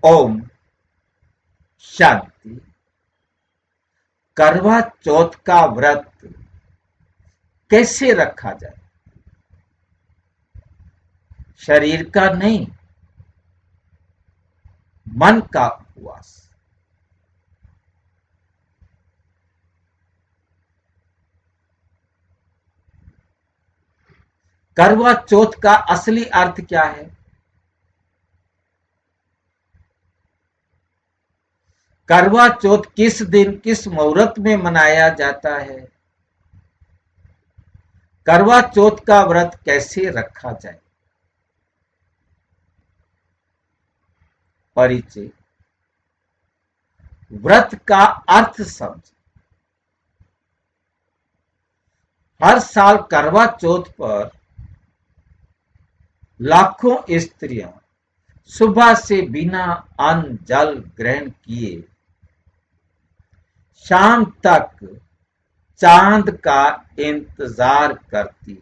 ओम शांति। करवा चौथ का व्रत कैसे रखा जाए? शरीर का नहीं, मन का उपवास। करवा चौथ का असली अर्थ क्या है? करवा चौथ किस दिन किस मुहूर्त में मनाया जाता है? करवा चौथ का व्रत कैसे रखा जाए? परिचय। व्रत का अर्थ समझ। हर साल करवा चौथ पर लाखों स्त्रियां सुबह से बिना अन्न जल ग्रहण किए शाम तक चांद का इंतजार करती।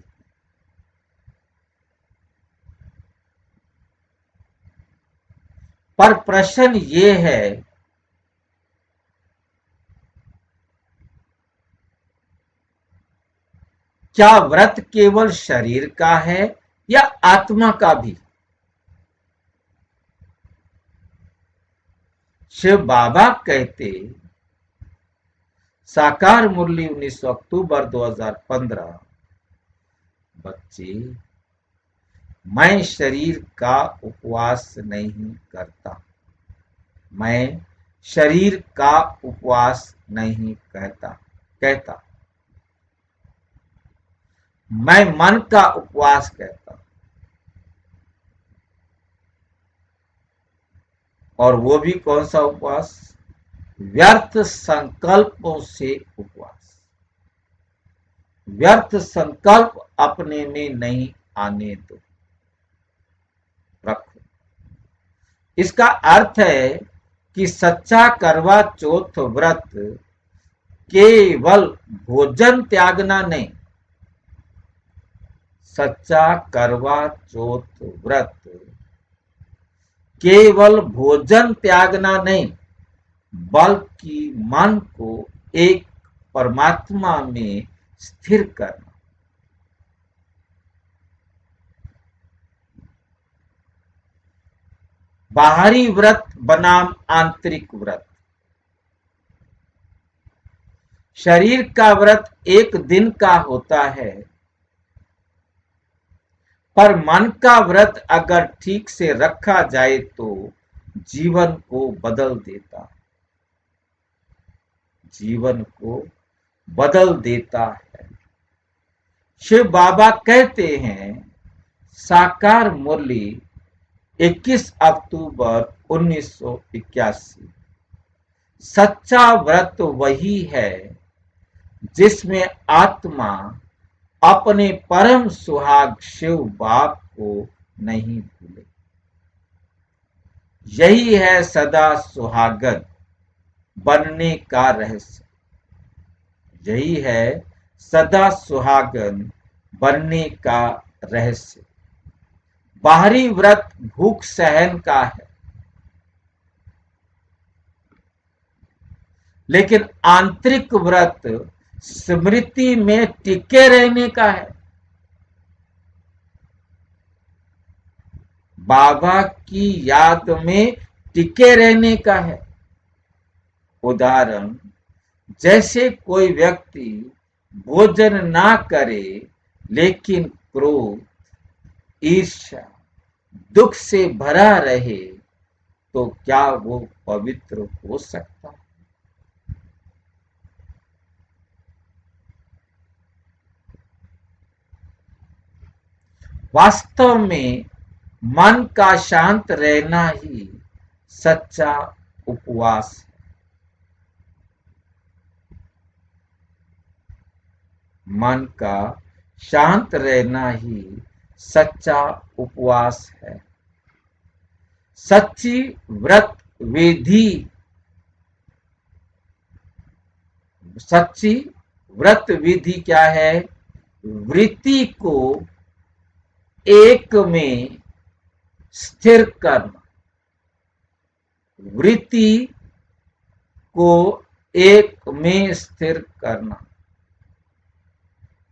पर प्रश्न ये है, क्या व्रत केवल शरीर का है या आत्मा का भी? शिव बाबा कहते, साकार मुरली 19 अक्टूबर 2015, बच्चे, मैं शरीर का उपवास नहीं करता, मैं शरीर का उपवास नहीं कहता, मैं मन का उपवास कहता। और वो भी कौन सा उपवास? व्यर्थ संकल्पों से उपवास। व्यर्थ संकल्प अपने में नहीं आने दो, रखो। इसका अर्थ है कि सच्चा करवा चौथ व्रत केवल भोजन त्यागना नहीं। सच्चा करवा चौथ व्रत केवल भोजन त्यागना नहीं, बल्कि मन को एक परमात्मा में स्थिर करना। बाहरी व्रत बनाम आंतरिक व्रत। शरीर का व्रत एक दिन का होता है, पर मन का व्रत अगर ठीक से रखा जाए तो जीवन को बदल देता, जीवन को बदल देता है। शिव बाबा कहते हैं, साकार मुरली 21 अक्टूबर 1981, सच्चा व्रत वही है जिसमें आत्मा अपने परम सुहाग शिव बाप को नहीं भूले। यही है सदा सुहागन बनने का रहस्य। यही है सदा सुहागन बनने का रहस्य। बाहरी व्रत भूख सहन का है, लेकिन आंतरिक व्रत स्मृति में टिके रहने का है। बाबा की याद में टिके रहने का है। उदाहरण, जैसे कोई व्यक्ति भोजन ना करे लेकिन क्रोध, ईर्ष्या, दुख से भरा रहे, तो क्या वो पवित्र हो सकता है? वास्तव में मन का शांत रहना ही सच्चा उपवास है। मन का शांत रहना ही सच्चा उपवास है। सच्ची व्रत विधि, सच्ची व्रत विधि क्या है? वृत्ति को एक में स्थिर करना। वृत्ति को एक में स्थिर करना।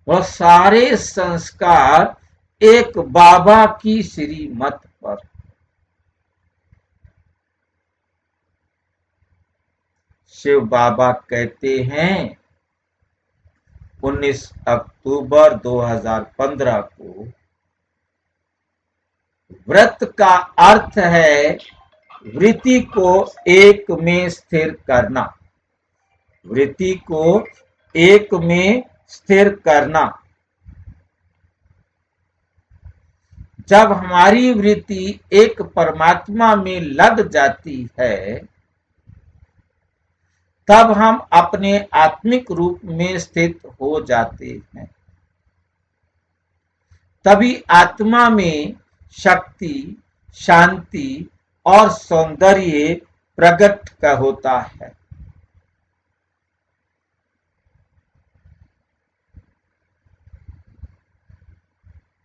वह सारे संस्कार एक बाबा की श्रीमत पर। शिव बाबा कहते हैं 19 अक्टूबर 2015 को, व्रत का अर्थ है वृत्ति को एक में स्थिर करना। वृत्ति को एक में स्थिर करना। जब हमारी वृत्ति एक परमात्मा में लग जाती है, तब हम अपने आत्मिक रूप में स्थित हो जाते हैं। तभी आत्मा में शक्ति, शांति और सौंदर्य प्रकट का होता है।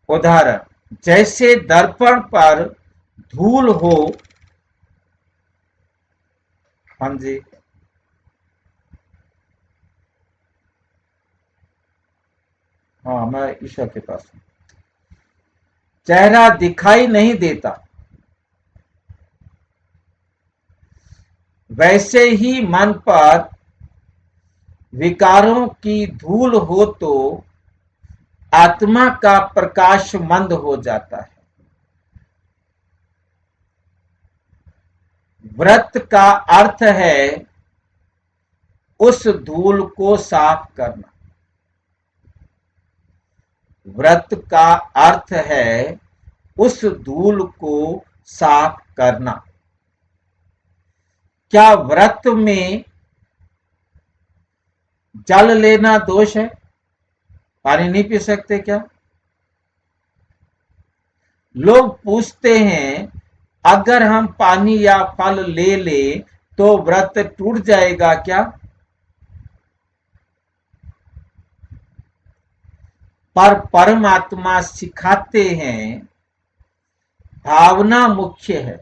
उदाहरण, जैसे दर्पण पर धूल हो। हाँ जी, हाँ, मैं ईश्वर के पास हूं। चेहरा दिखाई नहीं देता, वैसे ही मन पर विकारों की धूल हो तो आत्मा का प्रकाश मंद हो जाता है। व्रत का अर्थ है उस धूल को साफ करना। व्रत का अर्थ है उस धूल को साफ करना। क्या व्रत में जल लेना दोष है? पानी नहीं पी सकते क्या? लोग पूछते हैं, अगर हम पानी या फल ले ले तो व्रत टूट जाएगा क्या? पर परमात्मा सिखाते हैं भावना मुख्य है,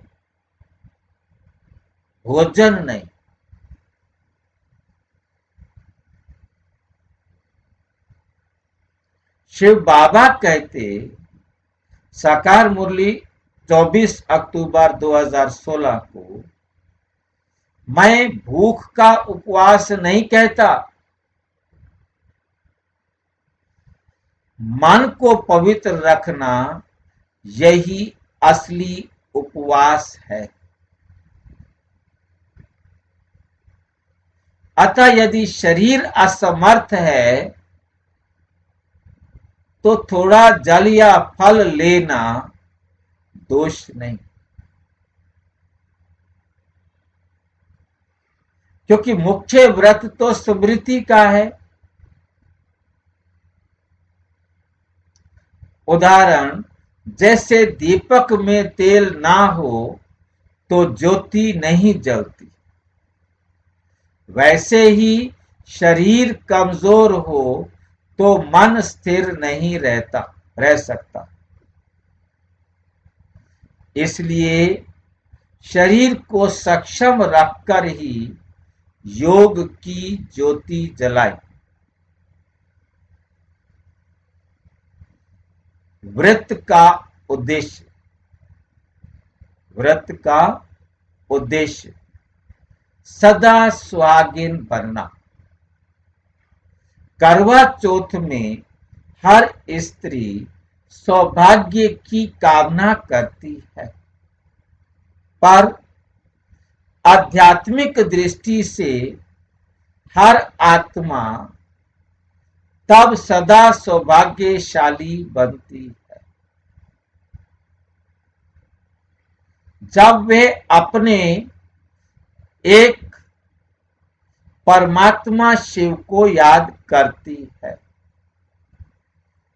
भोजन नहीं। शिव बाबा कहते, साकार मुरली 24 अक्टूबर 2016 को, मैं भूख का उपवास नहीं कहता, मन को पवित्र रखना यही असली उपवास है। अतः यदि शरीर असमर्थ है तो थोड़ा जल या फल लेना दोष नहीं, क्योंकि मुख्य व्रत तो स्मृति का है। उदाहरण, जैसे दीपक में तेल ना हो तो ज्योति नहीं जलती, वैसे ही शरीर कमजोर हो तो मन स्थिर नहीं रह सकता। इसलिए शरीर को सक्षम रखकर ही योग की ज्योति जलाएं। व्रत का उद्देश्य, व्रत का उद्देश्य सदा सुहागिन बनना। करवा चौथ में हर स्त्री सौभाग्य की कामना करती है, पर आध्यात्मिक दृष्टि से हर आत्मा तब सदा सौभाग्यशाली बनती है जब वे अपने एक परमात्मा शिव को याद करती है।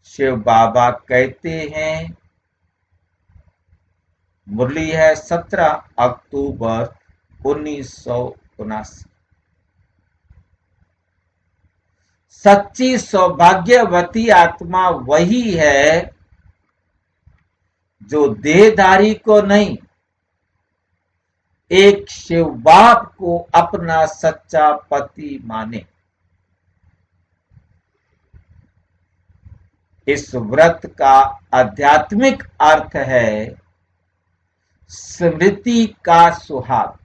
शिव बाबा कहते हैं, मुरली है 17 अक्टूबर 1979, सच्ची सौभाग्यवती आत्मा वही है जो देहधारी को नहीं, एक शिव बाप को अपना सच्चा पति माने। इस व्रत का आध्यात्मिक अर्थ है स्मृति का सुहाग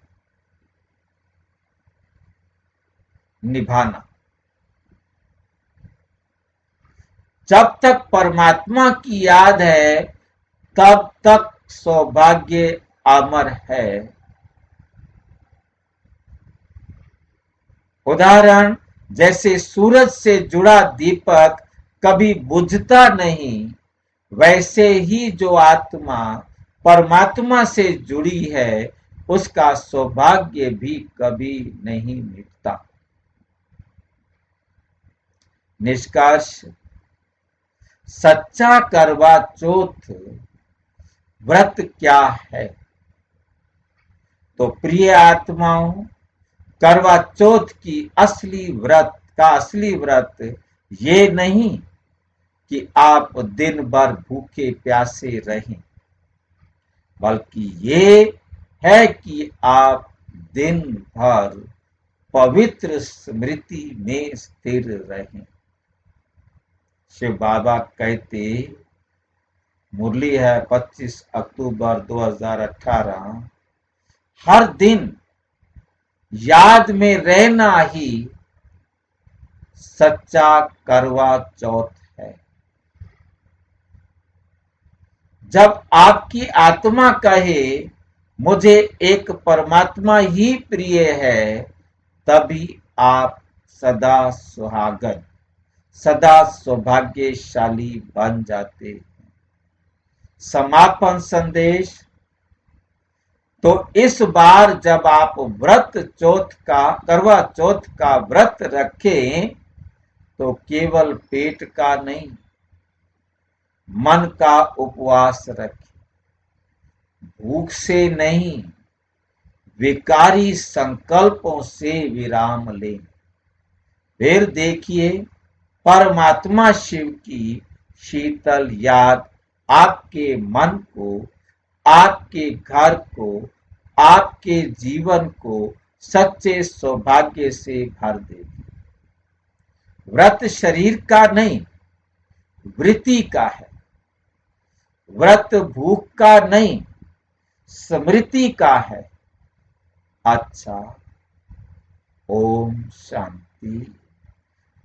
निभाना। जब तक परमात्मा की याद है तब तक सौभाग्य अमर है। उदाहरण, जैसे सूरज से जुड़ा दीपक कभी बुझता नहीं, वैसे ही जो आत्मा परमात्मा से जुड़ी है उसका सौभाग्य भी कभी नहीं मिटता। निष्कर्ष, सच्चा करवा चौथ व्रत क्या है? तो प्रिय आत्माओं, करवा चौथ की असली व्रत ये नहीं कि आप दिन भर भूखे प्यासे रहें, बल्कि ये है कि आप दिन भर पवित्र स्मृति में स्थिर रहें। शिव बाबा कहते, मुरली है 25 अक्टूबर 2018, हर दिन याद में रहना ही सच्चा करवा चौथ है। जब आपकी आत्मा कहे मुझे एक परमात्मा ही प्रिय है, तभी आप सदा सुहागन, सदा सौभाग्यशाली बन जाते हैं। समापन संदेश, तो इस बार जब आप करवा चौथ का व्रत रखें तो केवल पेट का नहीं, मन का उपवास रखें। भूख से नहीं, विकारी संकल्पों से विराम लें। फिर देखिए, परमात्मा शिव की शीतल याद आपके मन को, आपके घर को, आपके जीवन को सच्चे सौभाग्य से भर देगी। व्रत शरीर का नहीं, वृत्ति का है। व्रत भूख का नहीं, स्मृति का है। अच्छा, ओम शांति।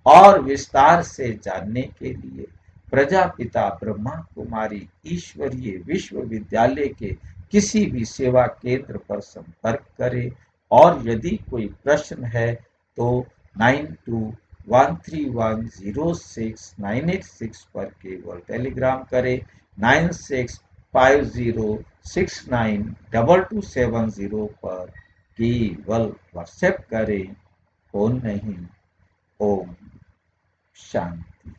और विस्तार से जानने के लिए प्रजापिता ब्रह्मा कुमारी ईश्वरीय विश्वविद्यालय के किसी भी सेवा केंद्र पर संपर्क करें। और यदि कोई प्रश्न है तो 9213106986 पर केवल टेलीग्राम करें। 9650692270 पर केवल व्हाट्सएप करें, फोन नहीं। ओम शांति।